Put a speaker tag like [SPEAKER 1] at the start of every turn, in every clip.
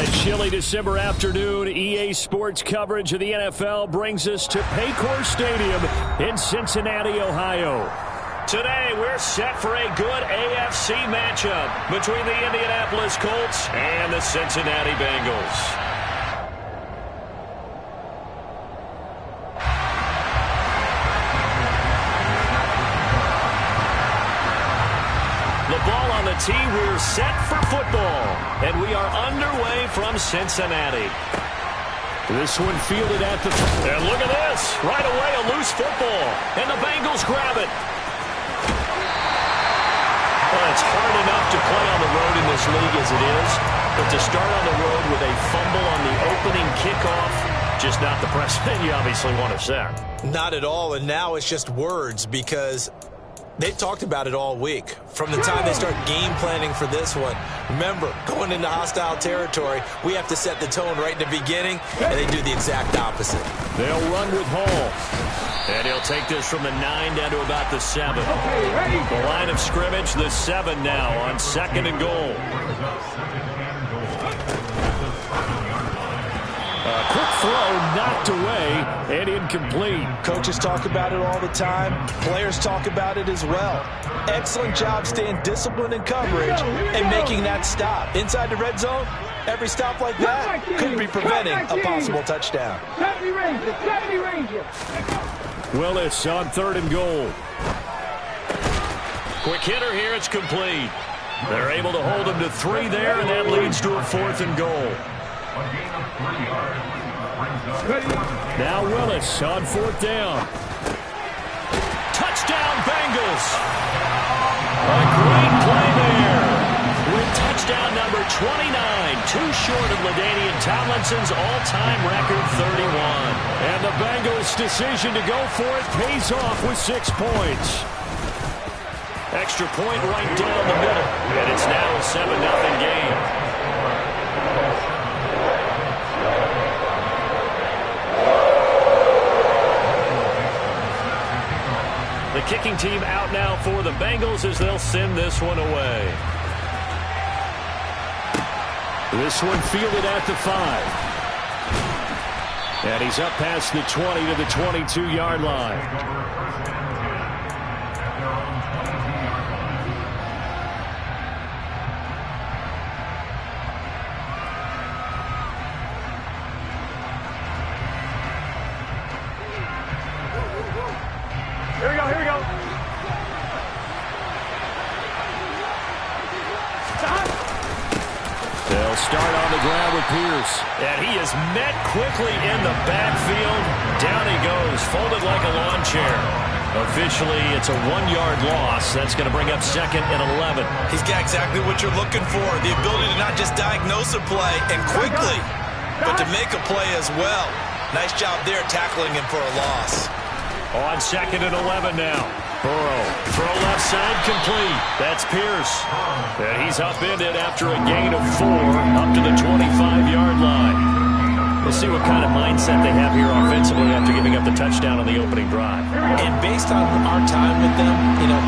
[SPEAKER 1] A chilly December afternoon, EA Sports coverage of the NFL brings us to Paycor Stadium in Cincinnati, Ohio. Today, we're set for a good AFC matchup between the Indianapolis Colts and the Cincinnati Bengals. The ball on the tee, we're set for football, and we are underway from Cincinnati. This one fielded at the... And look at this, right away a loose football, and the Bengals grab it. Well, it's hard enough to play on the road in this league as it is, but to start on the road with a fumble on the opening kickoff, just not the precedent you obviously want to set.
[SPEAKER 2] Not at all, and now it's just words because... they've talked about it all week. From the time they start game planning for this one, remember, going into hostile territory, we have to set the tone right in the beginning, and they do the exact opposite.
[SPEAKER 1] They'll run with Hall. And he'll take this from the 9 down to about the 7. The line of scrimmage, the 7 now on 2nd and goal. A quick throw knocked away and incomplete.
[SPEAKER 2] Coaches talk about it all the time. Players talk about it as well. Excellent job staying disciplined in coverage and making that stop. Inside the red zone, every stop like that could be preventing a possible touchdown.
[SPEAKER 1] Willis on 3rd and goal. Quick hitter here, it's complete. They're able to hold him to 3 there, and that leads to a 4th and goal. Now Willis on 4th down. Touchdown Bengals. A great play there. With touchdown number 29, too short of LaDainian Tomlinson's all-time record 31. And the Bengals' decision to go for it pays off with 6 points. Extra point right down the middle. And it's now a 7-0 game. The kicking team out now for the Bengals as they'll send this one away. This one fielded at the 5. And he's up past the 20 to the 22-yard line.
[SPEAKER 3] Here we go.
[SPEAKER 1] They'll start on the ground with Pierce. And he is met quickly in the backfield. Down he goes, folded like a lawn chair. Officially, it's a 1-yard loss. That's going to bring up 2nd and 11.
[SPEAKER 2] He's got exactly what you're looking for, the ability to not just diagnose a play and quickly, but to make a play as well. Nice job there tackling him for a loss.
[SPEAKER 1] On 2nd and 11 now. Burrow, throw left side complete. That's Pierce. And he's upended after a gain of 4 up to the 25-yard line. We'll see what kind of mindset they have here offensively after giving up the touchdown on the opening drive.
[SPEAKER 2] And based on our time with them,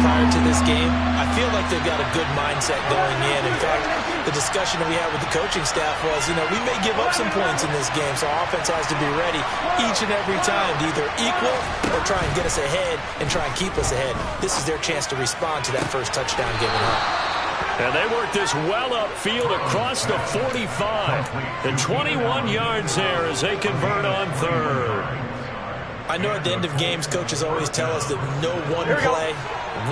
[SPEAKER 2] prior to this game, I feel like they've got a good mindset going in. In fact, the discussion that we had with the coaching staff was, we may give up some points in this game, so our offense has to be ready each and every time to either equal or try and get us ahead and try and keep us ahead. This is their chance to respond to that first touchdown given up.
[SPEAKER 1] And they work this well upfield across the 45. The 21 yards there as they convert on 3rd.
[SPEAKER 2] I know at the end of games, coaches always tell us that no one play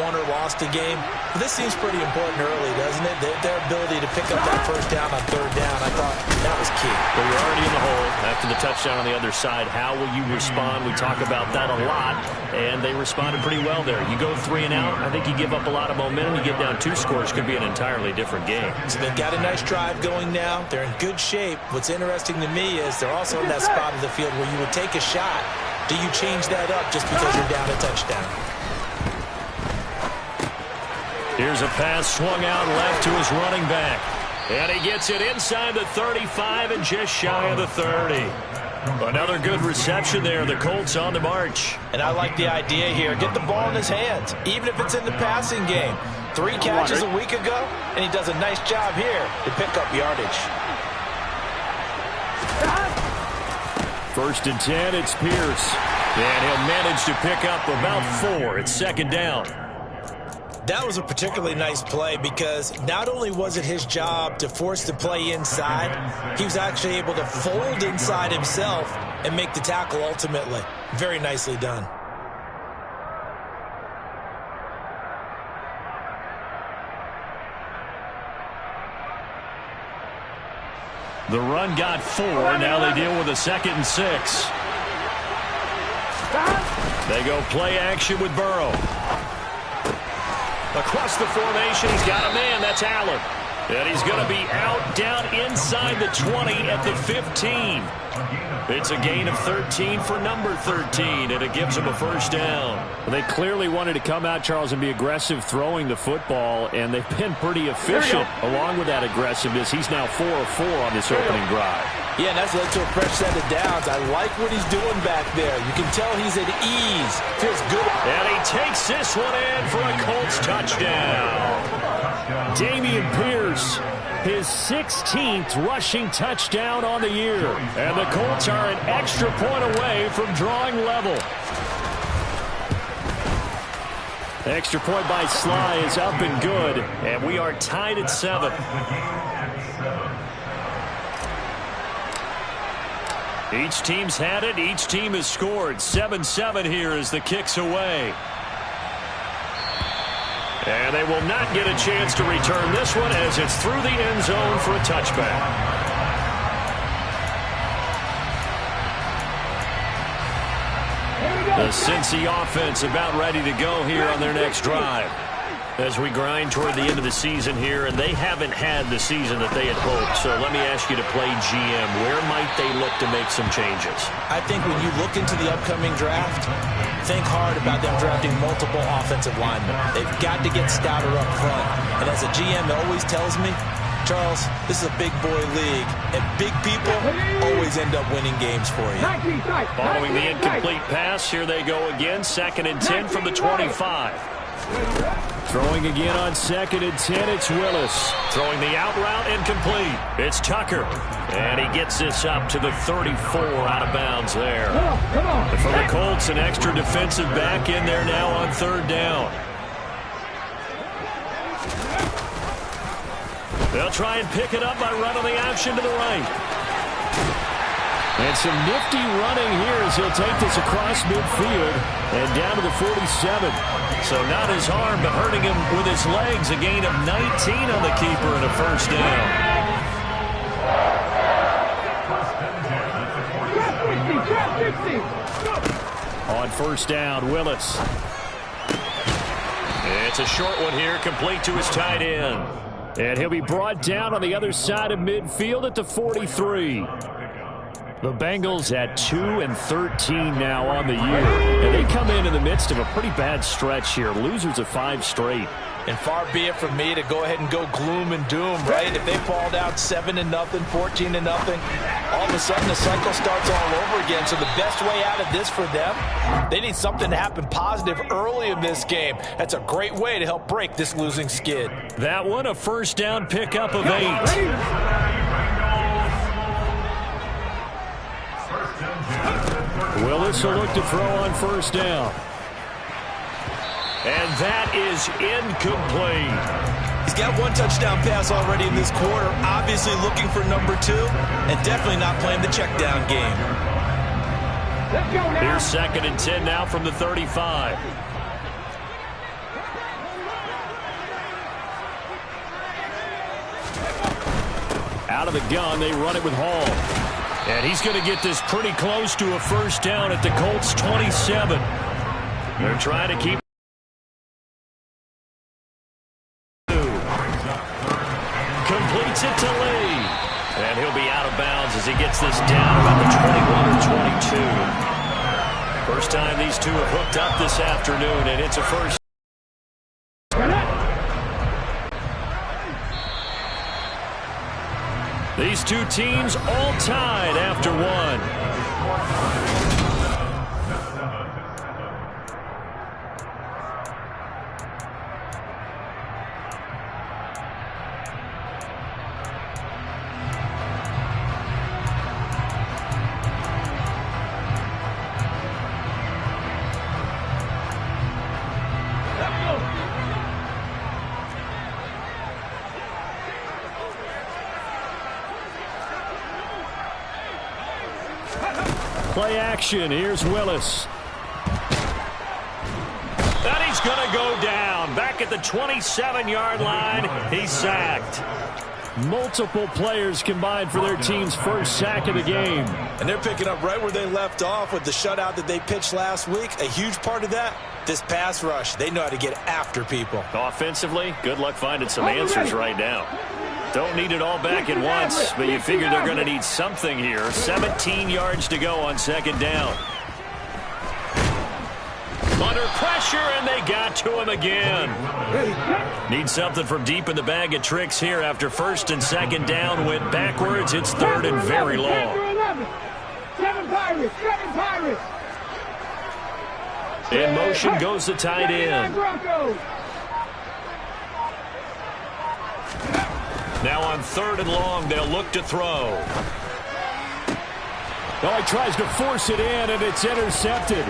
[SPEAKER 2] won or lost a game. But this seems pretty important early, doesn't it? Their ability to pick up that first down on 3rd down, I thought that was key.
[SPEAKER 1] Well, you're already in the hole after the touchdown on the other side. How will you respond? We talk about that a lot, and they responded pretty well there. You go 3 and out, I think you give up a lot of momentum. You get down 2 scores, could be an entirely different game.
[SPEAKER 2] So they've got a nice drive going now. They're in good shape. What's interesting to me is they're also in that spot of the field where you would take a shot. Do you change that up just because you're down a touchdown?
[SPEAKER 1] Here's a pass swung out left to his running back. And he gets it inside the 35 and just shy of the 30. Another good reception there. The Colts on the march.
[SPEAKER 2] And I like the idea here. Get the ball in his hands, even if it's in the passing game. 3 catches a week ago, and he does a nice job here to pick up yardage.
[SPEAKER 1] First and 10, it's Pierce. And he'll manage to pick up about 4. It's second down.
[SPEAKER 2] That was a particularly nice play because not only was it his job to force the play inside, he was actually able to fold inside himself and make the tackle ultimately. Very nicely done.
[SPEAKER 1] The run got 4. Now they deal with a 2nd and 6. They go play action with Burrow. Across the formation, he's got a man. That's Allen. And he's going to be out down inside the 20 at the 15. It's a gain of 13 for number 13, and it gives him a first down.
[SPEAKER 4] Well, they clearly wanted to come out, Charles, and be aggressive throwing the football, and they've been pretty efficient along with that aggressiveness. He's now 4 of 4 on this opening drive.
[SPEAKER 2] Yeah, and that's led to a fresh set of downs. I like what he's doing back there. You can tell he's at ease. Feels good.
[SPEAKER 1] And he takes this one in for a Colts touchdown.
[SPEAKER 4] Dameon Pierce, his 16th rushing touchdown on the year.
[SPEAKER 1] And the Colts are an extra point away from drawing level.
[SPEAKER 4] Extra point by Sly is up and good.
[SPEAKER 1] And we are tied at 7. Each team's had it. Each team has scored. 7-7 here as the kick's away. And they will not get a chance to return this one as it's through the end zone for a touchback. The Cincy offense about ready to go here on their next drive. As we grind toward the end of the season here, and they haven't had the season that they had hoped. So let me ask you to play GM. Where might they look to make some changes?
[SPEAKER 2] I think when you look into the upcoming draft, think hard about them drafting multiple offensive linemen. They've got to get stouter up front. And as a GM always tells me, Charles, this is a big boy league, and big people always end up winning games for you.
[SPEAKER 1] Following the incomplete pass, here they go again. 2nd and 10 from the 25.
[SPEAKER 4] Throwing again on 2nd and 10, it's Willis.
[SPEAKER 1] Throwing the out route incomplete. It's Tucker. And he gets this up to the 34 out of bounds there. And for the Colts, an extra defensive back in there now on 3rd down. They'll try and pick it up by running the option to the right.
[SPEAKER 4] And some nifty running here as he'll take this across midfield and down to the 47.
[SPEAKER 1] So not his arm, but hurting him with his legs. A gain of 19 on the keeper and a first down.
[SPEAKER 4] On 1st down, Willis.
[SPEAKER 1] It's a short one here, complete to his tight end.
[SPEAKER 4] And he'll be brought down on the other side of midfield at the 43. The Bengals at 2-13 now on the year. And they come in the midst of a pretty bad stretch here. Losers of 5 straight.
[SPEAKER 2] And far be it from me to go ahead and go gloom and doom, right? If they fall down 7-0, 14-0, all of a sudden the cycle starts all over again. So the best way out of this for them, they need something to happen positive early in this game. That's a great way to help break this losing skid.
[SPEAKER 1] That one, a first down pickup of 8.
[SPEAKER 4] Willis will look to throw on 1st down.
[SPEAKER 1] And that is incomplete.
[SPEAKER 2] He's got 1 touchdown pass already in this quarter. Obviously looking for number 2 and definitely not playing the check down game.
[SPEAKER 1] Here's 2nd and 10 now from the 35.
[SPEAKER 4] Out of the gun, they run it with Hall.
[SPEAKER 1] And he's going to get this pretty close to a first down at the Colts 27. They're trying to keep. Completes it to Lee. And he'll be out of bounds as he gets this down about the 21 or 22. First time these two have hooked up this afternoon, and it's a first. These two teams all tied after 1.
[SPEAKER 4] Play action. Here's Willis.
[SPEAKER 1] And he's going to go down. Back at the 27-yard line, he's sacked.
[SPEAKER 4] Multiple players combined for their team's first sack of the game.
[SPEAKER 2] And they're picking up right where they left off with the shutout that they pitched last week. A huge part of that, this pass rush. They know how to get after people.
[SPEAKER 1] Offensively, good luck finding some answers right now. Don't need it all back at once, but you figure they're going to need something here. 17 yards to go on second down. Under pressure, and they got to him again. Need something from deep in the bag of tricks here after first and second down went backwards. It's third and very long. In motion goes the tight end. Now on third and long, they'll look to throw.
[SPEAKER 4] Oh, he tries to force it in, and it's intercepted.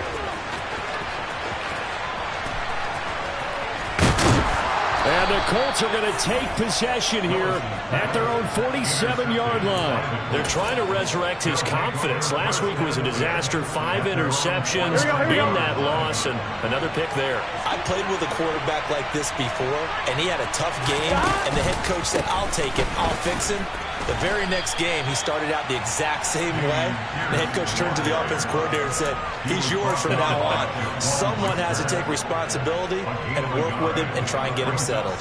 [SPEAKER 4] And the Colts are going to take possession here at their own 47-yard line.
[SPEAKER 1] They're trying to resurrect his confidence. Last week was a disaster. 5 interceptions in that loss, and another pick there.
[SPEAKER 2] I played with a quarterback like this before, and he had a tough game, and the head coach said, I'll take it, I'll fix him. The very next game, he started out the exact same way. The head coach turned to the offense coordinator and said, he's yours from now on. Someone has to take responsibility and work with him and try and get him settled.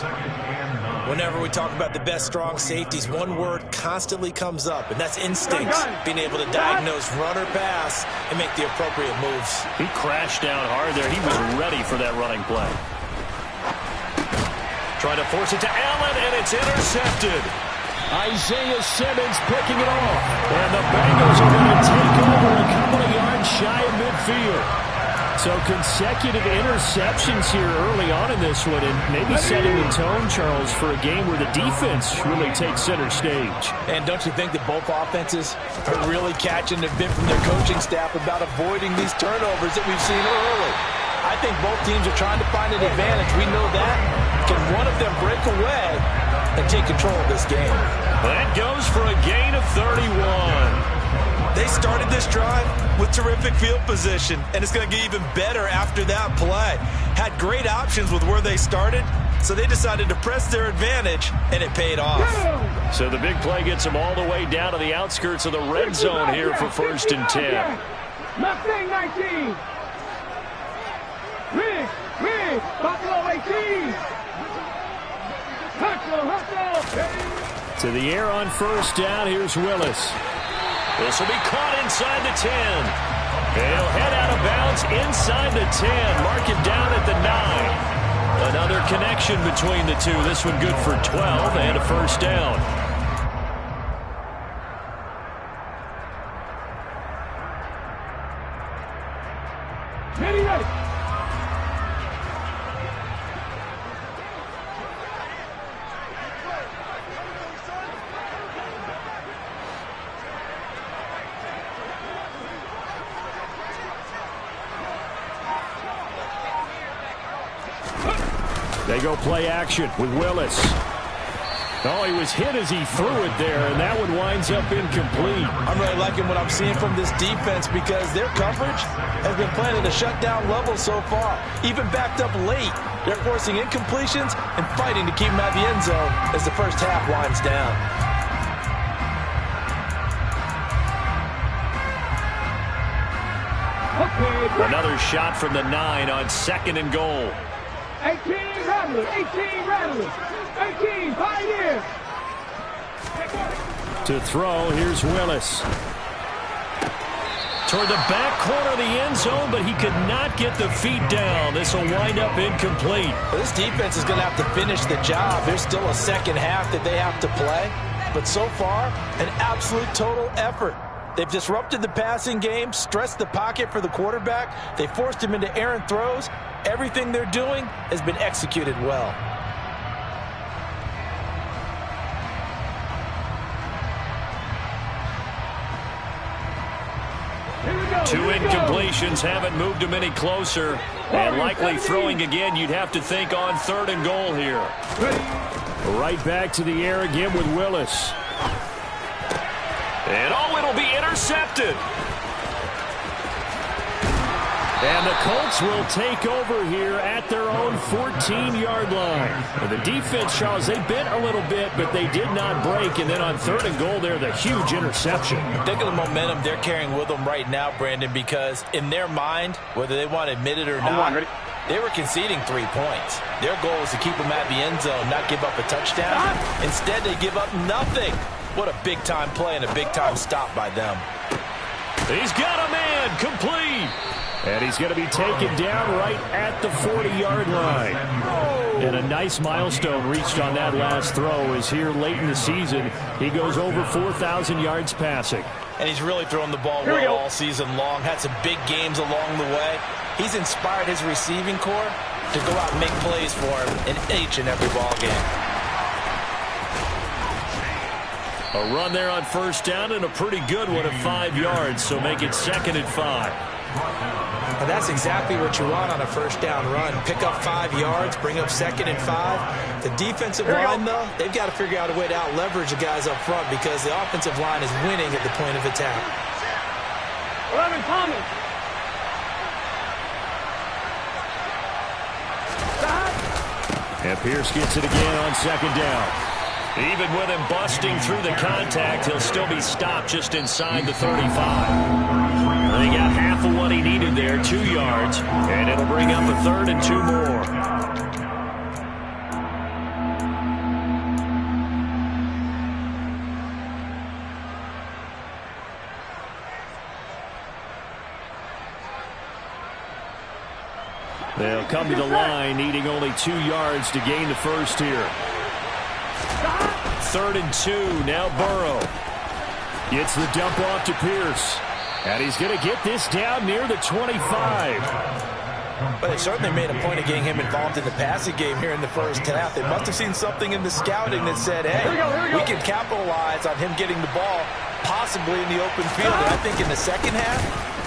[SPEAKER 2] Whenever we talk about the best strong safeties, one word constantly comes up, and that's instincts. Being able to diagnose run or pass and make the appropriate moves.
[SPEAKER 1] He crashed down hard there. He was ready for that running play. Trying to force it to Allen, and it's intercepted.
[SPEAKER 4] Isaiah Simmons picking it off. And the Bengals are going to take over a couple of yards shy of midfield. So consecutive interceptions here early on in this one, and maybe setting the tone, Charles, for a game where the defense really takes center stage.
[SPEAKER 2] And don't you think that both offenses are really catching the bit from their coaching staff about avoiding these turnovers that we've seen early? I think both teams are trying to find an advantage. We know that. Can one of them break away and take control of this game?
[SPEAKER 1] That goes for a gain of 31.
[SPEAKER 2] They started this drive with terrific field position, and it's going to get even better after that play. Had great options with where they started, so they decided to press their advantage, and it paid off.
[SPEAKER 1] So the big play gets them all the way down to the outskirts of the red zone here for first and 10.
[SPEAKER 3] Mustang 19. Rig, Buffalo 18. Hustle.
[SPEAKER 4] To the air on first down, here's Willis.
[SPEAKER 1] This will be caught inside the 10. He'll head out of bounds inside the 10. Mark it down at the 9. Another connection between the two. This one good for 12 and a first down.
[SPEAKER 3] Ready.
[SPEAKER 4] They go play action with Willis. Oh, he was hit as he threw it there, and that one winds up incomplete.
[SPEAKER 2] I'm really liking what I'm seeing from this defense because their coverage has been playing at a shutdown level so far. Even backed up late, they're forcing incompletions and fighting to keep them out of the end zone as the first half winds down.
[SPEAKER 1] Another shot from the 9 on second and goal.
[SPEAKER 3] 18 Rattlers. 18 Pioneers.
[SPEAKER 4] To throw, here's Willis.
[SPEAKER 1] Toward the back corner of the end zone, but he could not get the feet down. This will wind up incomplete.
[SPEAKER 2] Well, this defense is going to have to finish the job. There's still a second half that they have to play. But so far, an absolute total effort. They've disrupted the passing game, stressed the pocket for the quarterback. They forced him into errant throws. Everything they're doing has been executed well.
[SPEAKER 1] Two incompletions haven't moved him any closer. And likely throwing again, you'd have to think on third and goal here.
[SPEAKER 4] Right back to the air again with Willis.
[SPEAKER 1] And it'll be intercepted.
[SPEAKER 4] And the Colts will take over here at their own 14-yard line. And the defense, Charles, they bent a little bit, but they did not break. And then on 3rd and goal there, the huge interception.
[SPEAKER 2] Think of the momentum they're carrying with them right now, Brandon, because in their mind, whether they want to admit it or not, they were conceding 3 points. Their goal was to keep them at the end zone, not give up a touchdown. Instead, they give up nothing. What a big-time play and a big-time stop by them.
[SPEAKER 4] He's got a man, complete. And he's going to be taken down right at the 40-yard line. And a nice milestone reached on that last throw is here late in the season. He goes over 4,000 yards passing.
[SPEAKER 2] And he's really thrown the ball well all season long. Had some big games along the way. He's inspired his receiving corps to go out and make plays for him in each and every ball game.
[SPEAKER 4] A run there on 1st down and a pretty good one at 5 yards, so make it 2nd and 5.
[SPEAKER 2] And that's exactly what you want on a 1st down run. Pick up 5 yards, bring up 2nd and 5. The defensive line, though, they've got to figure out a way to out-leverage the guys up front because the offensive line is winning at the point of attack.
[SPEAKER 3] 11 Thomas.
[SPEAKER 4] And Pierce gets it again on 2nd down. Even with him busting through the contact, he'll still be stopped just inside the 35. They got half of what he needed there, 2 yards, and it'll bring up a 3rd and 2 more. They'll come to the line, needing only 2 yards to gain the first here. 3rd and 2, now Burrow. Gets the dump off to Pierce. And he's going to get this down near the 25.
[SPEAKER 2] But they certainly made a point of getting him involved in the passing game here in the 1st half. They must have seen something in the scouting that said, hey, we can capitalize on him getting the ball, possibly in the open field. And I think in the 2nd half,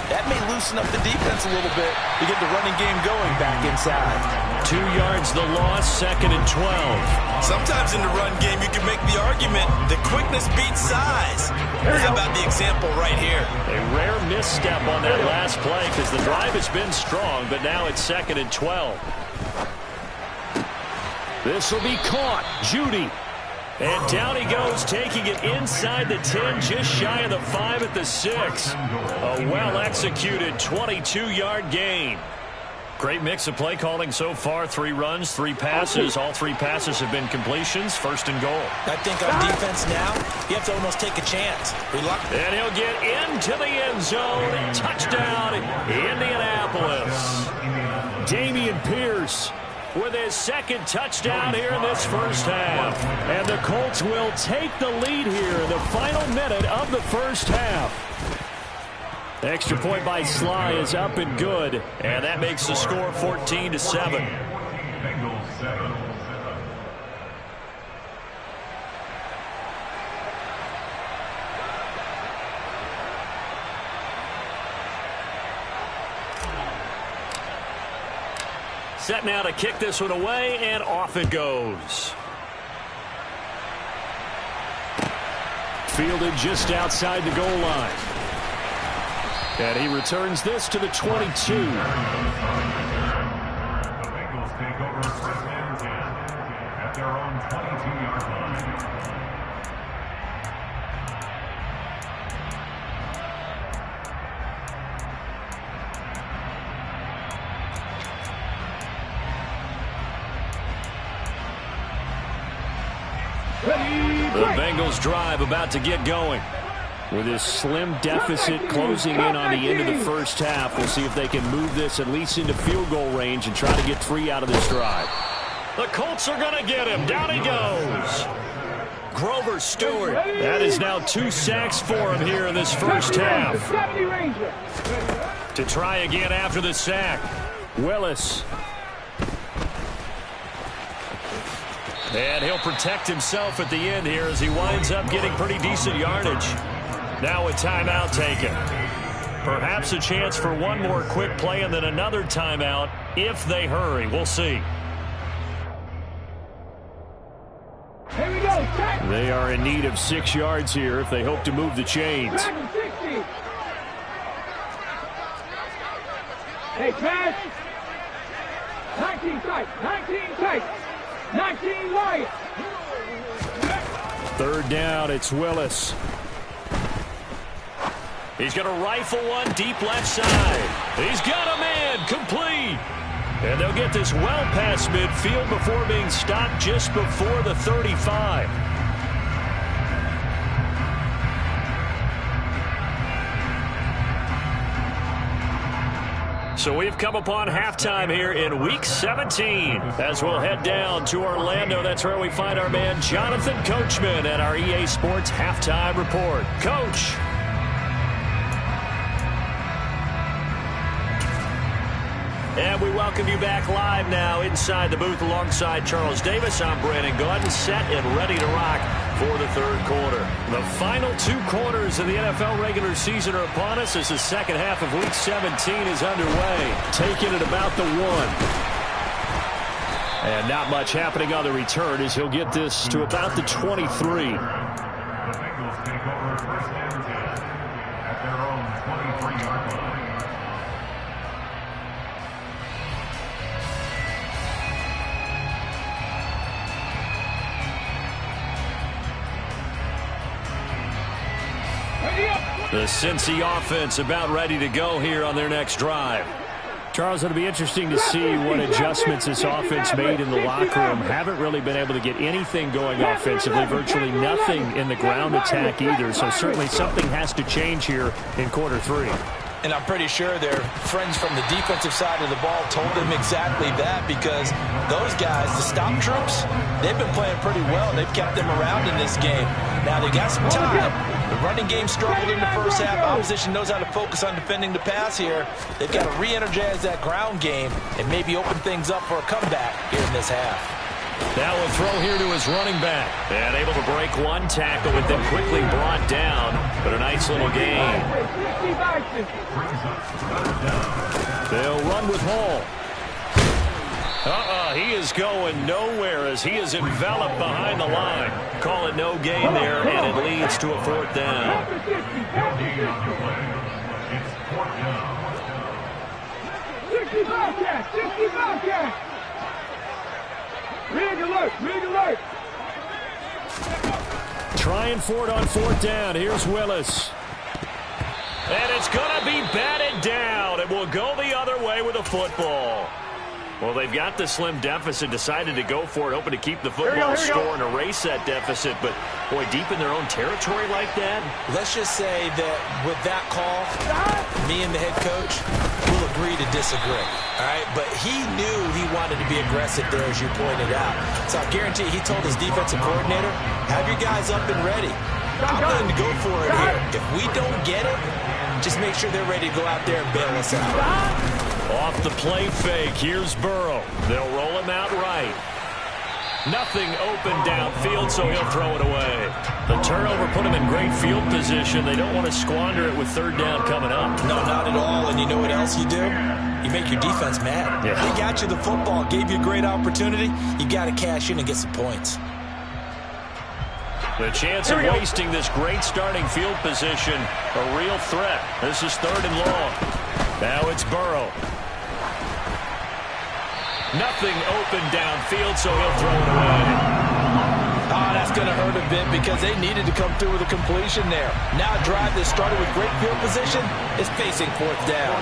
[SPEAKER 2] that may loosen up the defense a little bit to get the running game going back inside.
[SPEAKER 4] 2 yards the loss, 2nd and 12.
[SPEAKER 2] Sometimes in the run game, you can make the argument that quickness beats size. How about the example right here?
[SPEAKER 4] A rare misstep on that last play because the drive has been strong, but now it's 2nd and 12. This will be caught. Judy. And down he goes, taking it inside the 10, just shy of the 5 at the 6. A well-executed 22-yard gain. Great mix of play calling so far. 3 runs, 3 passes. All 3 passes have been completions. 1st and goal.
[SPEAKER 2] I think on defense now, you have to almost take a chance.
[SPEAKER 4] And he'll get into the end zone. Touchdown, Indianapolis. Dameon Pierce with his 2nd touchdown here in this 1st half. And the Colts will take the lead here in the final minute of the 1st half. Extra point by Sly is up and good, and that makes the score 14-7. Set now to kick this one away, and off it goes. Fielded just outside the goal line. And he returns this to the 22.
[SPEAKER 5] The Bengals take over first and 10 at their own 22-yard line.
[SPEAKER 4] The Bengals drive about to get going. With this slim deficit closing in on the end of the 1st half, we'll see if they can move this at least into field goal range and try to get 3 out of this drive. The Colts are going to get him. Down he goes. Grover Stewart. That is now 2 sacks for him here in this 1st half. To try again after the sack. Willis. And he'll protect himself at the end here as he winds up getting pretty decent yardage. Now a timeout taken. Perhaps a chance for one more quick play and then another timeout if they hurry. We'll see.
[SPEAKER 3] Here we go.
[SPEAKER 4] They are in need of 6 yards here if they hope to move the chains.
[SPEAKER 3] Hey, pass. 19 tight. 19 tight. 19 light.
[SPEAKER 4] Third down, it's Willis.
[SPEAKER 1] He's going to rifle one deep left side. He's got a man, complete. And they'll get this well past midfield before being stopped just before the 35. So we've come upon halftime here in Week 17. As we'll head down to Orlando, that's where we find our man Jonathan Coachman at our EA Sports Halftime Report. Coach. And we welcome you back live now inside the booth alongside Charles Davis. I'm Brandon Gaudin, set and ready to rock for the third quarter. The final 2 quarters of the NFL regular season are upon us as the second half of Week 17 is underway. Taking it about the 1. And not much happening on the return as he'll get this to about the 23.
[SPEAKER 5] The Bengals take over first and 10 at their own 23-yard line.
[SPEAKER 1] The Cincy offense about ready to go here on their next drive.
[SPEAKER 4] Charles, it'll be interesting to see what adjustments this offense made in the locker room. Haven't really been able to get anything going offensively, virtually nothing in the ground attack either. So certainly something has to change here in quarter 3.
[SPEAKER 2] And I'm pretty sure their friends from the defensive side of the ball told them exactly that, because those guys, the stop troops, they've been playing pretty well. They've kept them around in this game. Now they got some time. The running game struggled in the first half. Opposition knows how to focus on defending the pass here. They've got to re-energize that ground game and maybe open things up for a comeback here in this half.
[SPEAKER 1] Now a throw here to his running back. And able to break one tackle, but then quickly brought down. But a nice little gain. They'll run with Hall. He is going nowhere as he is enveloped behind the line. Call it no gain there, and it leads to a 4th down.
[SPEAKER 5] It's 4th down.
[SPEAKER 3] 60 Bobcats! 60 Bobcats! Rig alert! Rig alert!
[SPEAKER 4] Trying for it on 4th down. Here's Willis.
[SPEAKER 1] And it's going to be batted down. It will go the other way with a football. Well, they've got the slim deficit, decided to go for it, hoping to keep the football score and erase that deficit. But, boy, deep in their own territory like that.
[SPEAKER 2] Let's just say that with that call, me and the head coach will agree to disagree. All right, but he knew he wanted to be aggressive there, as you pointed out. So I guarantee he told his defensive coordinator, have your guys up and ready. I'm willing to go for it here. If we don't get it, just make sure they're ready to go out there and bail us out.
[SPEAKER 1] Off the play fake, here's Burrow. They'll roll him out right. Nothing open downfield, so he'll throw it away. The turnover put him in great field position. They don't want to squander it with 3rd down coming up.
[SPEAKER 2] No, not at all. And you know what else you do? You make your defense mad.
[SPEAKER 1] Yeah.
[SPEAKER 2] They got you the football, gave you a great opportunity. You got to cash in and get some points.
[SPEAKER 1] The chance of wasting this great starting field position, a real threat. This is 3rd and long. Now it's Burrow. Nothing open downfield, so he'll throw it away.
[SPEAKER 2] That's going to hurt a bit because they needed to come through with a completion there. Now a drive that started with great field position is facing 4th down.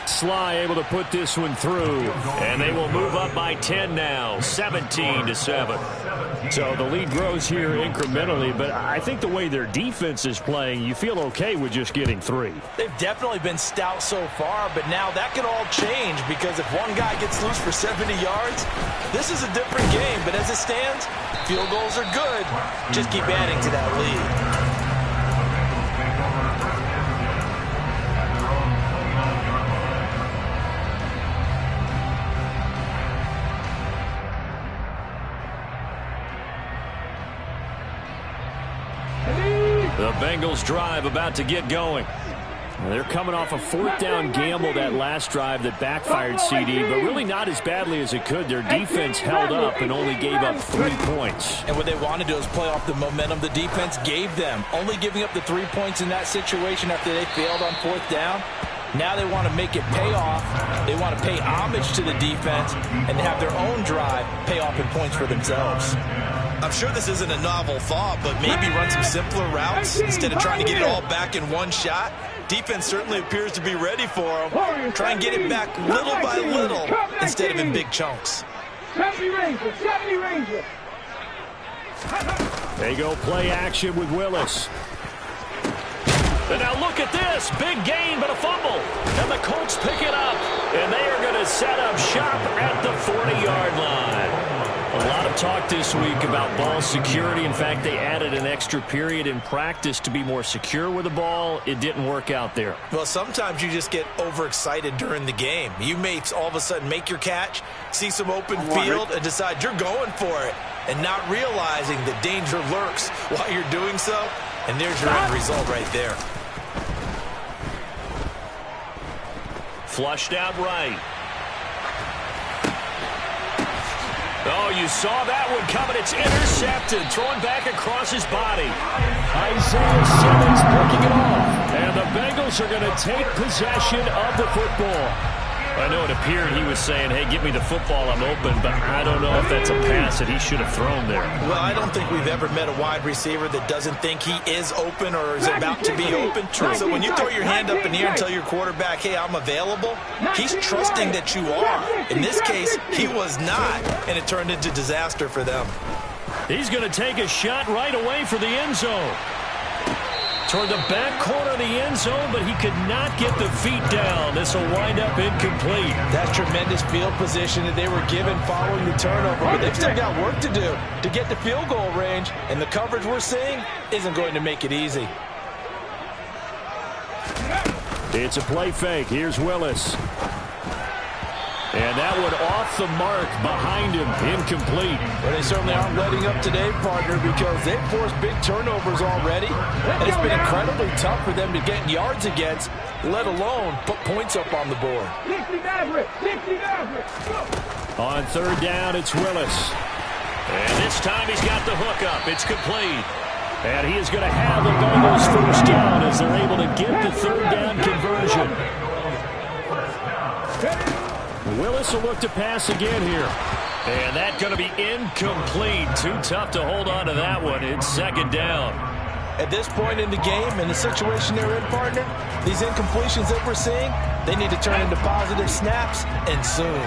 [SPEAKER 4] Sly able to put this one through.
[SPEAKER 1] And they will move up by 10 now, 17-7.
[SPEAKER 4] So the lead grows here incrementally, but I think the way their defense is playing, you feel okay with just getting 3.
[SPEAKER 2] They've definitely been stout so far, but now that could all change because if one guy gets loose for 70 yards, this is a different game. But as it stands, field goals are good. Just keep adding to that lead.
[SPEAKER 1] The Bengals drive about to get going.
[SPEAKER 4] They're coming off a fourth down gamble that last drive that backfired, CD, but really not as badly as it could. Their defense held up and only gave up 3 points.
[SPEAKER 2] And what they want to do is play off the momentum the defense gave them. Only giving up the 3 points in that situation after they failed on fourth down. Now they want to make it pay off. They want to pay homage to the defense and have their own drive pay off in points for themselves.
[SPEAKER 6] I'm sure this isn't a novel thought, but maybe run some simpler routes instead of trying to get it all back in one shot. Defense certainly appears to be ready for them. Try and get it back little by little instead of in big chunks.
[SPEAKER 3] 70 Rangers.
[SPEAKER 4] They go play action with Willis.
[SPEAKER 1] And now look at this. Big gain, but a fumble. And the Colts pick it up. And they are going to set up shop at the 40-yard line. A lot of talk this week about ball security. In fact, they added an extra period in practice to be more secure with the ball. It didn't work out there.
[SPEAKER 2] Well, sometimes you just get overexcited during the game. You may all of a sudden make your catch, see some open field, and decide you're going for it, and not realizing the danger lurks while you're doing so. And there's your end result right there.
[SPEAKER 1] Flushed out right. Oh, you saw that one coming. It's intercepted. Thrown back across his body.
[SPEAKER 4] Isaiah Simmons picking it off. And the Bengals are going to take possession of the football.
[SPEAKER 1] I know it appeared he was saying, hey, give me the football, I'm open, but I don't know if that's a pass that he should have thrown there.
[SPEAKER 2] Well, I don't think we've ever met a wide receiver that doesn't think he is open or is about to be open. So when you throw your hand up in the air and tell your quarterback, hey, I'm available, he's trusting that you are. In this case, he was not, and it turned into disaster for them.
[SPEAKER 1] He's going to take a shot right away for the end zone. Toward the back corner of the end zone, but he could not get the feet down. This will wind up incomplete.
[SPEAKER 2] That's tremendous field position that they were given following the turnover, but they've still got work to do to get the field goal range, and the coverage we're seeing isn't going to make it easy.
[SPEAKER 4] It's a play fake. Here's Willis. And that one off the mark behind him, incomplete.
[SPEAKER 2] Well, they certainly aren't letting up today, partner, because they've forced big turnovers already. And it's been incredibly tough for them to get yards against, let alone put points up on the board.
[SPEAKER 3] 60 Maverick.
[SPEAKER 4] On third down, it's Willis.
[SPEAKER 1] And this time he's got the hook up. It's complete. And he is going to have the Bengals first down as they're able to get the third down conversion.
[SPEAKER 4] Willis will look to pass again here.
[SPEAKER 1] And that's going to be incomplete. Too tough to hold on to that one. It's second down.
[SPEAKER 2] At this point in the game, in the situation they're in, partner, these incompletions that we're seeing, they need to turn into positive snaps, and soon.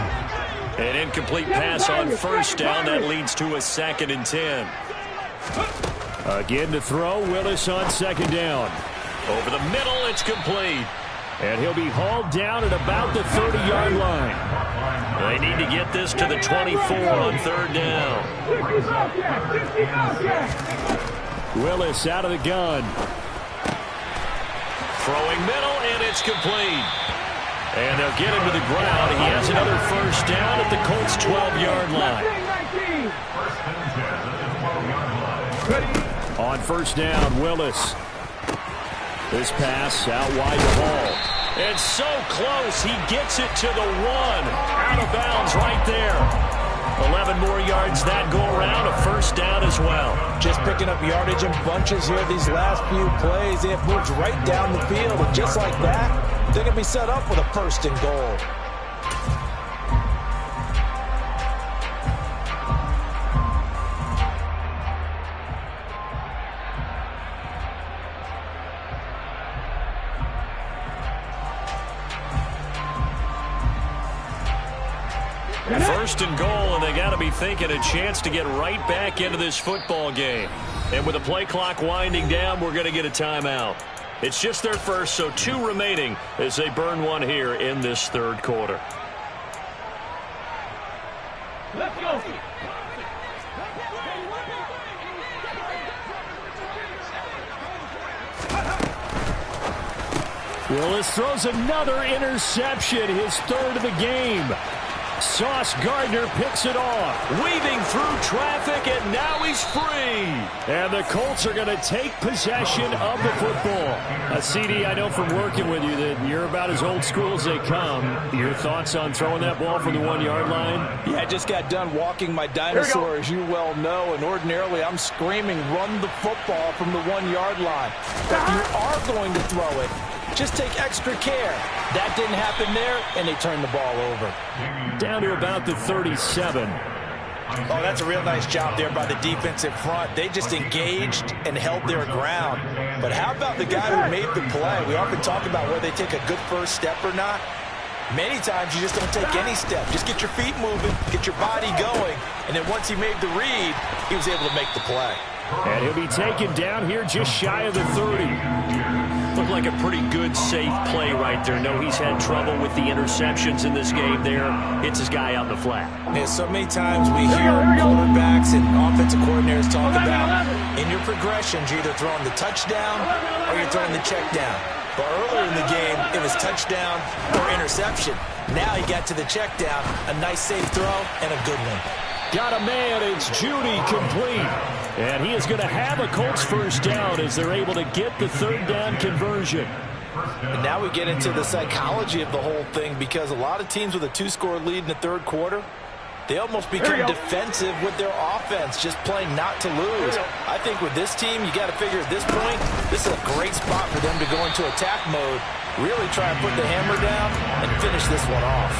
[SPEAKER 1] An incomplete pass on first down. That leads to a 2nd and 10.
[SPEAKER 4] Again to throw, Willis on second down.
[SPEAKER 1] Over the middle, it's complete.
[SPEAKER 4] And he'll be hauled down at about the 30-yard line.
[SPEAKER 1] They need to get this to the 24 on third down.
[SPEAKER 4] Willis out of the gun.
[SPEAKER 1] Throwing middle, and it's complete. And they'll get him to the ground. He has another first down at the Colts' 12-yard line.
[SPEAKER 4] On first down, Willis. This pass out wide to Hall.
[SPEAKER 1] And so close, he gets it to the 1. Out of bounds right there. 11 more yards that go around, a first down as well.
[SPEAKER 2] Just picking up yardage in bunches here these last few plays. They have moved right down the field, and just like that, they're going to be set up with a first and goal.
[SPEAKER 1] First and goal, and they got to be thinking a chance to get right back into this football game. And with the play clock winding down, we're going to get a timeout. It's just their first, so 2 remaining as they burn one here in this third quarter.
[SPEAKER 3] Let's go.
[SPEAKER 4] Willis throws another interception, his third of the game. Sauce Gardner picks it off.
[SPEAKER 1] Weaving through traffic, and now he's free.
[SPEAKER 4] And the Colts are going to take possession of the football. CD, I know from working with you that you're about as old school as they come. Your thoughts on throwing that ball from the 1-yard line?
[SPEAKER 2] Yeah, I just got done walking my dinosaur, as you well know, and ordinarily I'm screaming, run the football from the 1-yard line. But you are going to throw it. Just take extra care. That didn't happen there, and they turned the ball over.
[SPEAKER 4] Down to about the 37.
[SPEAKER 2] Oh, that's a real nice job there by the defensive front. They just engaged and held their ground. But how about the guy who made the play? We often talk about whether they take a good first step or not. Many times you just don't take any step. Just get your feet moving, get your body going, and then once he made the read, he was able to make the play.
[SPEAKER 4] And he'll be taken down here just shy of the 30.
[SPEAKER 1] Looked like a pretty good, safe play right there. No, he's had trouble with the interceptions in this game there. Hits his guy out in the flat.
[SPEAKER 2] Yeah, so many times we hear quarterbacks and offensive coordinators talk about in your progressions, you're either throwing the touchdown or you're throwing the check down. But earlier in the game, it was touchdown or interception. Now he got to the check down, a nice safe throw, and a good one.
[SPEAKER 4] Got a man, it's Judy complete. And he is going to have a Colts first down as they're able to get the third down conversion.
[SPEAKER 2] And now we get into the psychology of the whole thing, because a lot of teams with a 2-score lead in the third quarter, they almost become defensive with their offense, just playing not to lose. I think with this team, you got to figure at this point, this is a great spot for them to go into attack mode, really try and put the hammer down and finish this one off.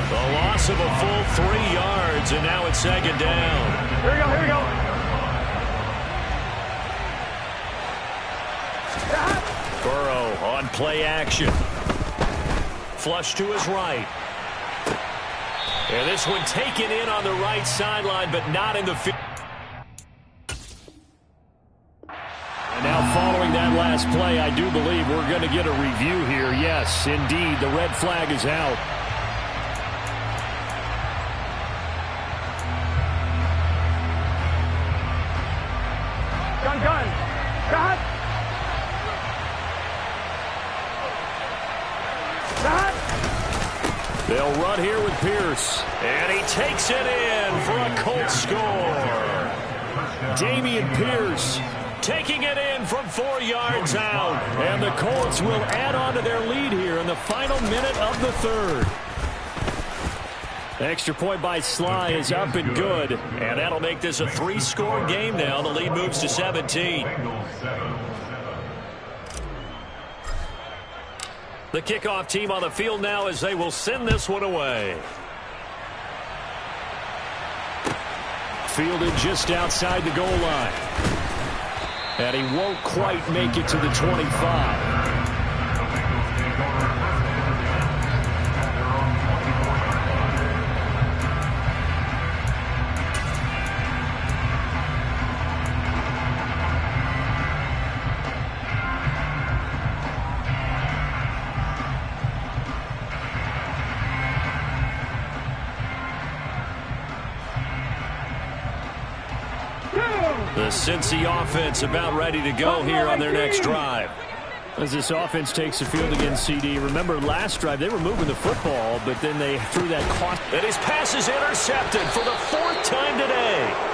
[SPEAKER 1] The loss of a full 3 yards, and now it's second down.
[SPEAKER 3] Here we go.
[SPEAKER 1] Burrow on play action. Flush to his right. And this one taken in on the right sideline, but not in the field.
[SPEAKER 4] And now following that last play, I do believe we're going to get a review here. Yes, indeed, the red flag is out.
[SPEAKER 3] Gun. Cut.
[SPEAKER 1] They'll run here with Pierce. And he takes it in for a Colts score. Dameon Pierce taking it in from 4 yards out.
[SPEAKER 4] And the Colts will add on to their lead here in the final minute of the third. Extra point by Sly is up and good.
[SPEAKER 1] And that'll make this a 3-score game now. The lead moves to 17. The kickoff team on the field now as they will send this one away.
[SPEAKER 4] Fielded just outside the goal line. And he won't quite make it to the 25.
[SPEAKER 1] The Cincy offense about ready to go here on their next drive.
[SPEAKER 4] As this offense takes the field against CD, remember last drive they were moving the football, but then they threw that cost.
[SPEAKER 1] And his pass is intercepted for the 4th time today.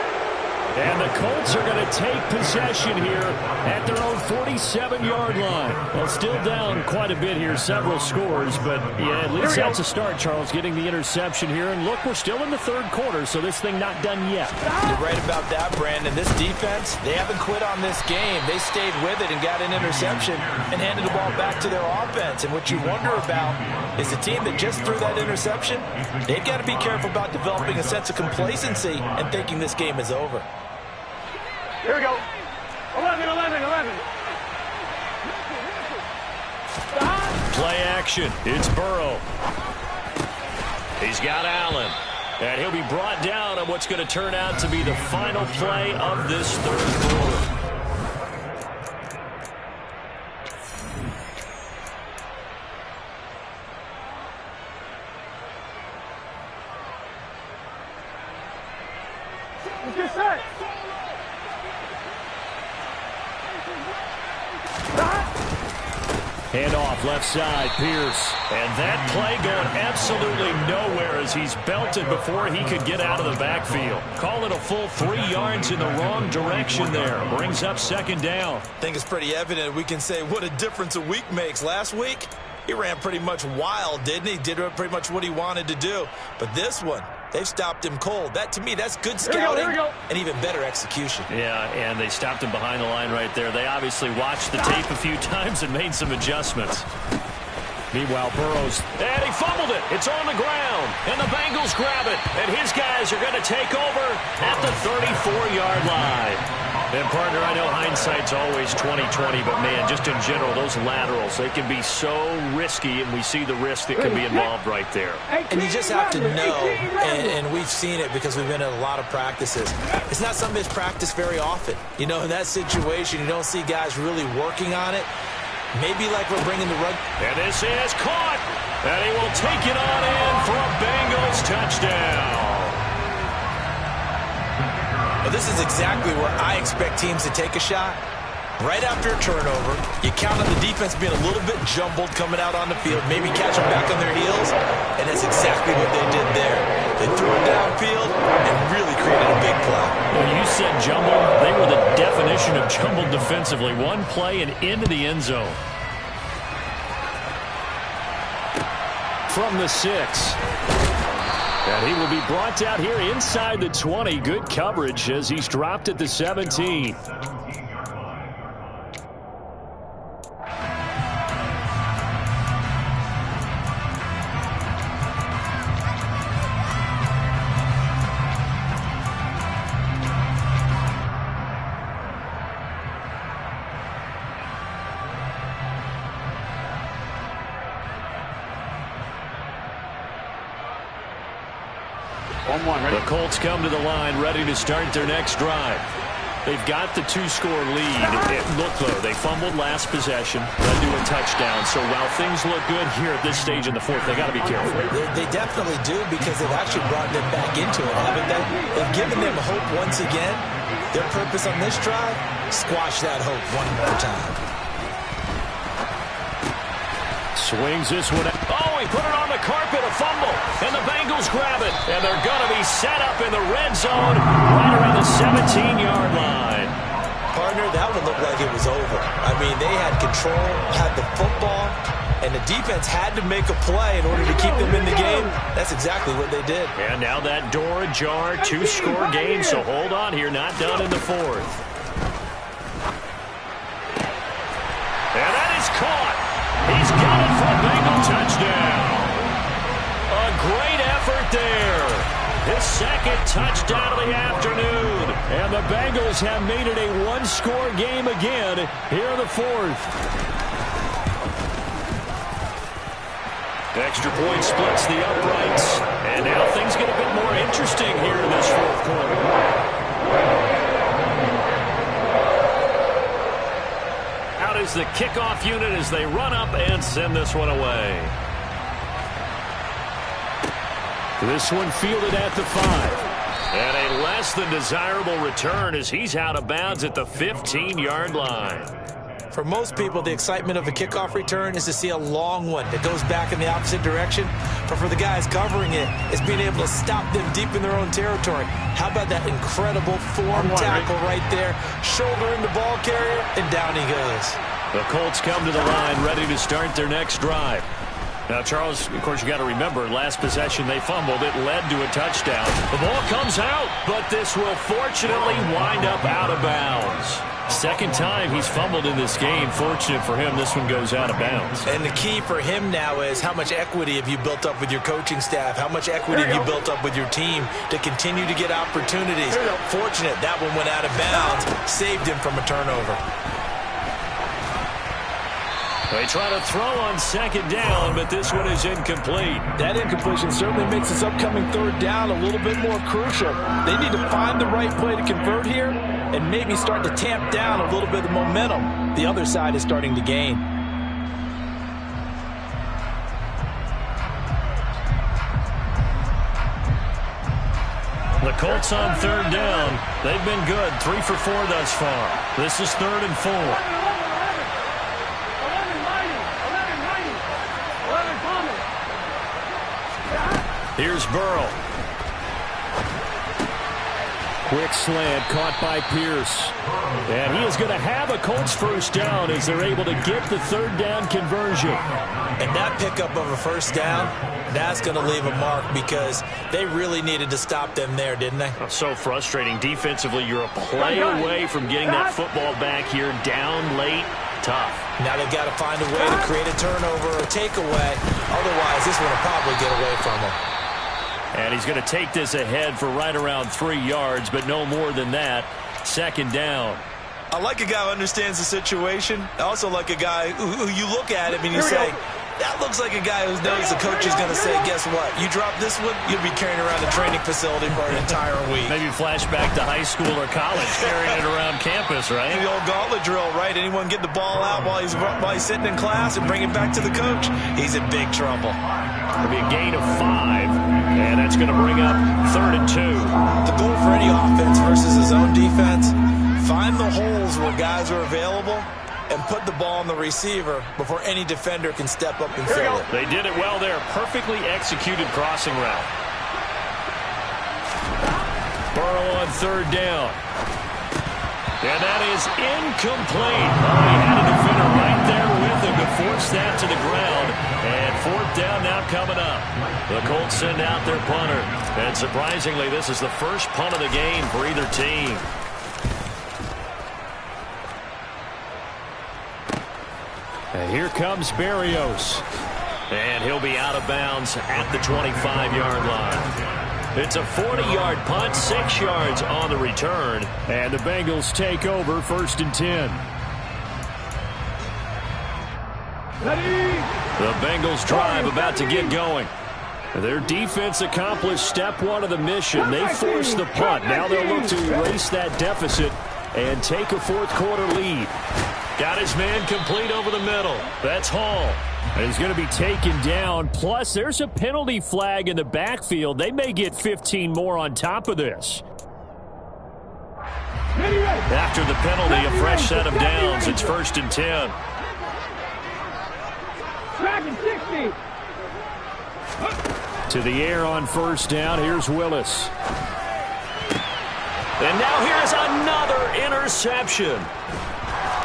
[SPEAKER 4] And the Colts are going to take possession here at their own 47-yard line. Well, still down quite a bit here, several scores, but yeah, at least that's a start, Charles, getting the interception here. And look, we're still in the third quarter, so this thing not done yet.
[SPEAKER 2] You're right about that, Brandon. This defense, they haven't quit on this game. They stayed with it and got an interception and handed the ball back to their offense. And what you wonder about is the team that just threw that interception, they've got to be careful about developing a sense of complacency and thinking this game is over.
[SPEAKER 3] Here we go. 11.
[SPEAKER 1] Play action. It's Burrow. He's got Allen. And he'll be brought down on what's going to turn out to be the final play of this third quarter.
[SPEAKER 3] Get set.
[SPEAKER 4] Handoff left side, Pierce.
[SPEAKER 1] And that play going absolutely nowhere as he's belted before he could get out of the backfield. Call it a full 3 yards in the wrong direction there. Brings up second down.
[SPEAKER 6] I think it's pretty evident we can say what a difference a week makes. Last week, he ran pretty much wild, didn't he? Did pretty much what he wanted to do. But this one, they've stopped him cold. That, to me, that's good scouting and even better execution.
[SPEAKER 1] Yeah, and they stopped him behind the line right there. They obviously watched the tape a few times and made some adjustments.
[SPEAKER 4] Meanwhile, Burrows.
[SPEAKER 1] And he fumbled it. It's on the ground. And the Bengals grab it. And his guys are going to take over at the 34-yard line. And, partner, I know hindsight's always 20/20, but, man, just in general, those laterals, they can be so risky, and we see the risk that can be involved right there.
[SPEAKER 2] And you just have to know, and we've seen it because we've been in a lot of practices. It's not something that's practiced very often. You know, in that situation, you don't see guys really working on it. Maybe like we're bringing the rug.
[SPEAKER 1] And this is caught. And he will take it on in for a Bengals touchdown.
[SPEAKER 2] Well, this is exactly where I expect teams to take a shot. Right after a turnover, you count on the defense being a little bit jumbled coming out on the field, maybe catch them back on their heels, and that's exactly what they did there. They threw it downfield and really created a big play.
[SPEAKER 1] When you said jumbled, they were the definition of jumbled defensively. One play and into the end zone.
[SPEAKER 4] From the 6. And he will be brought down here inside the 20. Good coverage as he's dropped at the 17.
[SPEAKER 1] The Colts come to the line ready to start their next drive. They've got the 2-score lead. It looked, though, they fumbled last possession, led to a touchdown. So while things look good here at this stage in the fourth, they got to be careful.
[SPEAKER 2] They definitely do because they've actually brought them back into it, haven't they? They've given them hope once again. Their purpose on this drive, squash that hope one more time.
[SPEAKER 1] Swings this one. Oh, he put it on the carpet, a fumble. And the Bengals grab it. And they're going to be set up in the red zone right around the 17-yard line.
[SPEAKER 2] Partner, that one looked like it was over. I mean, they had control, had the football, and the defense had to make a play in order to keep them in the game. That's exactly what they did.
[SPEAKER 1] And now that door ajar, 2-score game, so hold on here, not done in the fourth. And that is caught. He's got it for a Bengal touchdown. A great effort there. His second touchdown of the afternoon. And the Bengals have made it a 1-score game again here in the fourth. Extra point splits the uprights. And now things get a bit more interesting here in this fourth quarter. Out is the kickoff unit as they run up and send this one away.
[SPEAKER 4] This one fielded at the 5.
[SPEAKER 1] And a less than desirable return as he's out of bounds at the 15-yard line.
[SPEAKER 2] For most people, the excitement of a kickoff return is to see a long one that goes back in the opposite direction. But for the guys covering it, it's being able to stop them deep in their own territory. How about that incredible form tackle right there? Shoulder in the ball carrier, and down he goes.
[SPEAKER 1] The Colts come to the line ready to start their next drive. Now, Charles, of course, you got to remember, last possession they fumbled. It led to a touchdown. The ball comes out, but this will fortunately wind up out of bounds. Second time he's fumbled in this game. Fortunate for him, this one goes out of bounds.
[SPEAKER 2] And the key for him now is how much equity have you built up with your coaching staff? How much equity have you built up with your team to continue to get opportunities? Fortunate that one went out of bounds, saved him from a turnover.
[SPEAKER 1] They try to throw on second down, but this one is incomplete.
[SPEAKER 2] That incompletion certainly makes this upcoming third down a little bit more crucial. They need to find the right play to convert here and maybe start to tamp down a little bit of momentum the other side is starting to gain.
[SPEAKER 1] The Colts on third down. They've been good, 3 for 4 thus far. This is 3rd and 4.
[SPEAKER 4] Here's Burrow. Quick slant caught by Pierce. And he is going to have a Colts first down as they're able to get the third down conversion.
[SPEAKER 2] And that pickup of a first down, that's going to leave a mark because they really needed to stop them there, didn't they?
[SPEAKER 1] So frustrating. Defensively, you're a play away from getting that football back here. Down late, tough.
[SPEAKER 2] Now they've got to find a way to create a turnover or takeaway. Otherwise, this one will probably get away from them.
[SPEAKER 4] And he's going to take this ahead for right around 3 yards, but no more than that. Second down.
[SPEAKER 6] I like a guy who understands the situation. I also like a guy who you look at him and you say, that looks like a guy who knows the coach is going to say, guess what? You drop this one, you'll be carrying around the training facility for an entire week.
[SPEAKER 1] Maybe flashback to high school or college, carrying it around campus, right?
[SPEAKER 6] The old gauntlet drill, right? Anyone get the ball out while he's sitting in class and bring it back to the coach, he's in big trouble.
[SPEAKER 4] It'll be a gain of 5, and that's going to bring up 3rd and 2.
[SPEAKER 2] The goal for any offense versus his own defense, find the holes where guys are available and put the ball on the receiver before any defender can step up and fill it.
[SPEAKER 1] They did it well there. Perfectly executed crossing route.
[SPEAKER 4] Burrow on 3rd down. And that is incomplete. Oh, he had a defender right there with him to force that to the ground. And 4th down now coming up. The Colts send out their punter. And surprisingly, this is the first punt of the game for either team. And here comes Berrios. And he'll be out of bounds at the 25-yard line. It's a 40-yard punt, 6 yards on the return. And the Bengals take over 1st and 10. The Bengals drive about to get going. Their defense accomplished step 1 of the mission. They forced the punt. Now they'll look to erase that deficit and take a 4th quarter lead. Got his man complete over the middle. That's Hall. He's going to be taken down. Plus, there's a penalty flag in the backfield. They may get 15 more on top of this. After the penalty, a fresh set of downs. It's 1st and 10. To the air on 1st down. Here's Willis. And now here's another interception.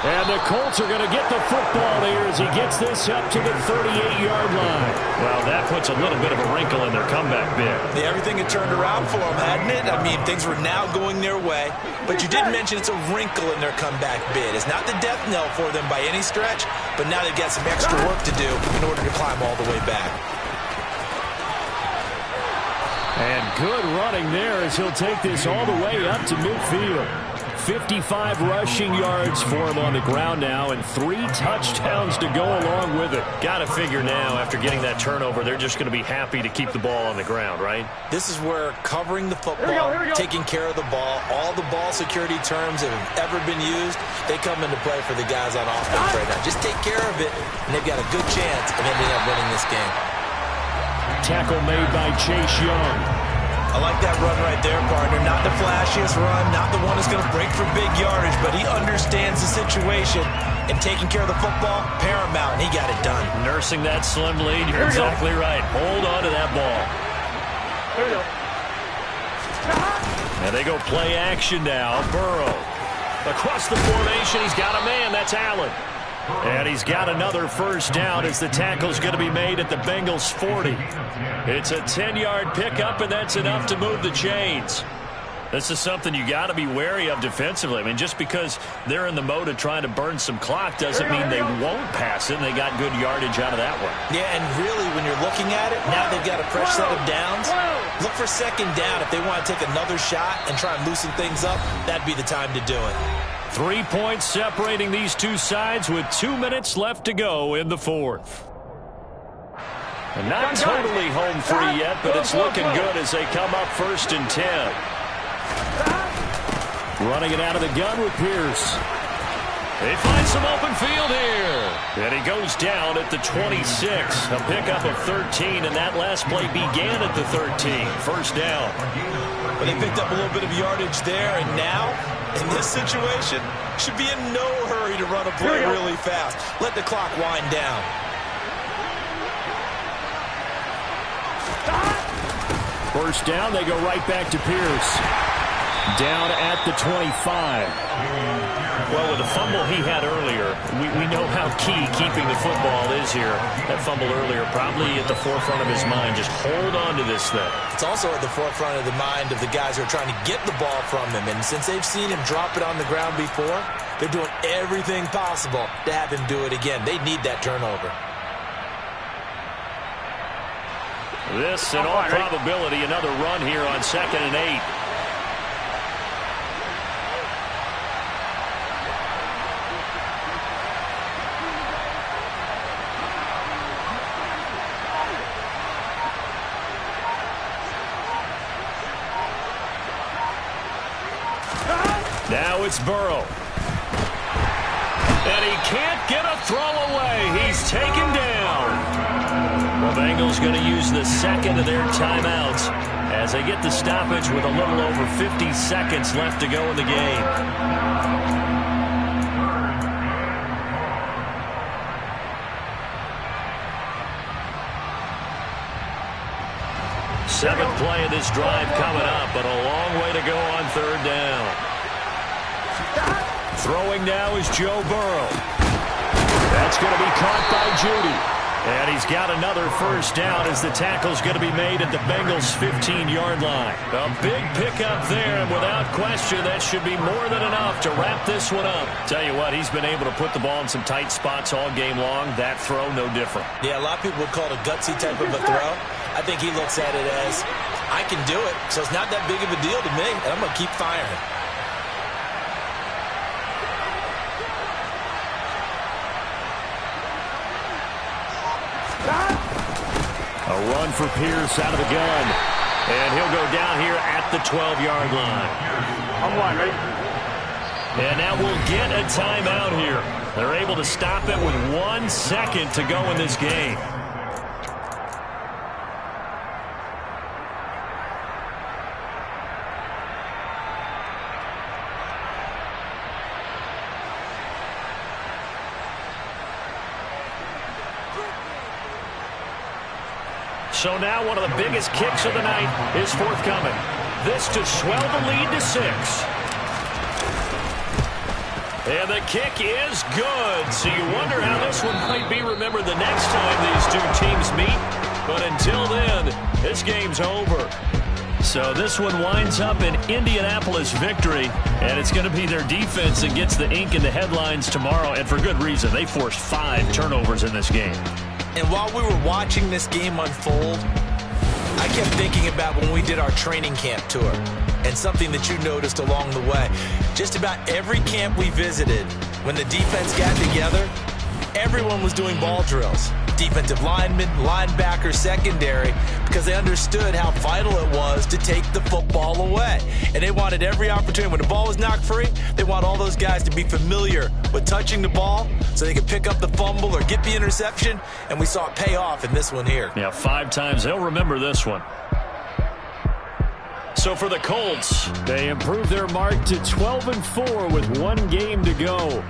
[SPEAKER 4] And the Colts are going to get the football here as he gets this up to the 38-yard line. Well, that puts a little bit of a wrinkle in their comeback bid.
[SPEAKER 2] Yeah, everything had turned around for them, hadn't it? I mean, things were now going their way. But you did mention it's a wrinkle in their comeback bid. It's not the death knell for them by any stretch, but now they've got some extra work to do in order to climb all the way back.
[SPEAKER 4] And good running there as he'll take this all the way up to midfield. 55 rushing yards for him on the ground now, and 3 touchdowns to go along with it.
[SPEAKER 1] Got to figure now, after getting that turnover, they're just going to be happy to keep the ball on the ground, right?
[SPEAKER 2] This is where covering the football, taking care of the ball, all the ball security terms that have ever been used, they come into play for the guys on offense right now. Just take care of it, and they've got a good chance of ending up winning this game.
[SPEAKER 4] Tackle made by Chase Young.
[SPEAKER 2] I like that run right there, partner. Not the flashiest run, not the one that's going to break for big yardage, but he understands the situation, and taking care of the football, paramount, and he got it done.
[SPEAKER 1] Nursing that slim lead, you're exactly right. Hold on to that ball.
[SPEAKER 3] There we go.
[SPEAKER 1] And they go play action now. Burrow. Across the formation, he's got a man. That's Allen. And he's got another first down as the tackle's going to be made at the Bengals' 40. It's a 10-yard pickup, and that's enough to move the chains. This is something you got to be wary of defensively. I mean, just because they're in the mode of trying to burn some clock doesn't mean they won't pass it, and they got good yardage out of that one.
[SPEAKER 2] Yeah, and really, when you're looking at it, now they've got a fresh set of downs. Look for 2nd down. If they want to take another shot and try and loosen things up, that'd be the time to do it.
[SPEAKER 4] 3 points separating these two sides with 2 minutes left to go in the 4th. And not totally home free yet, but it's looking good as they come up 1st and 10. Running it out of the gun with Pierce. They find some open field here. And he goes down at the 26. A pickup of 13, and that last play began at the 13. First down.
[SPEAKER 2] But they picked up a little bit of yardage there, and now, in this situation, should be in no hurry to run a play really fast. Let the clock wind down.
[SPEAKER 4] First down, they go right back to Pierce. Down at the 25.
[SPEAKER 1] Well, with the fumble he had earlier, we know how key keeping the football is here. That fumble earlier probably at the forefront of his mind. Just hold on to this thing.
[SPEAKER 2] It's also at the forefront of the mind of the guys who are trying to get the ball from him. And since they've seen him drop it on the ground before, they're doing everything possible to have him do it again. They need that turnover.
[SPEAKER 1] This, in all probability, another run here on 2nd and 8. Now it's Burrow. And he can't get a throw away. He's taken down. The Bengals going to use the second of their timeouts as they get the stoppage with a little over 50 seconds left to go in the game. Seventh play of this drive coming up, but a long way to go on 3rd down. Throwing now is Joe Burrow. That's going to be caught by Judy. And he's got another first down as the tackle's going to be made at the Bengals' 15-yard line. A big pickup there, and without question, that should be more than enough to wrap this one up. Tell you what, he's been able to put the ball in some tight spots all game long. That throw, no different.
[SPEAKER 2] Yeah, a lot of people would call it a gutsy type of a throw. I think he looks at it as, I can do it, so it's not that big of a deal to me, and I'm going to keep firing.
[SPEAKER 4] A run for Pierce out of the gun.
[SPEAKER 1] And he'll go down here at the 12-yard line.
[SPEAKER 3] I'm line, ready?
[SPEAKER 1] And now we'll get a timeout here. They're able to stop it with 1 second to go in this game. So now one of the biggest kicks of the night is forthcoming. This to swell the lead to 6. And the kick is good. So you wonder how this one might be remembered the next time these two teams meet. But until then, this game's over. So this one winds up in Indianapolis victory. And it's going to be their defense that gets the ink in the headlines tomorrow. And for good reason. They forced 5 turnovers in this game.
[SPEAKER 2] And while we were watching this game unfold, I kept thinking about when we did our training camp tour and something that you noticed along the way. Just about every camp we visited, when the defense got together, everyone was doing ball drills. Defensive linemen, linebackers, secondary, because they understood how vital it was to take the football away. And they wanted every opportunity. When the ball was knocked free, they want all those guys to be familiar with touching the ball so they could pick up the fumble or get the interception. And we saw it pay off in this one here.
[SPEAKER 1] Yeah, 5 times. They'll remember this one. So for the Colts,
[SPEAKER 4] they improved their mark to 12-4 with 1 game to go.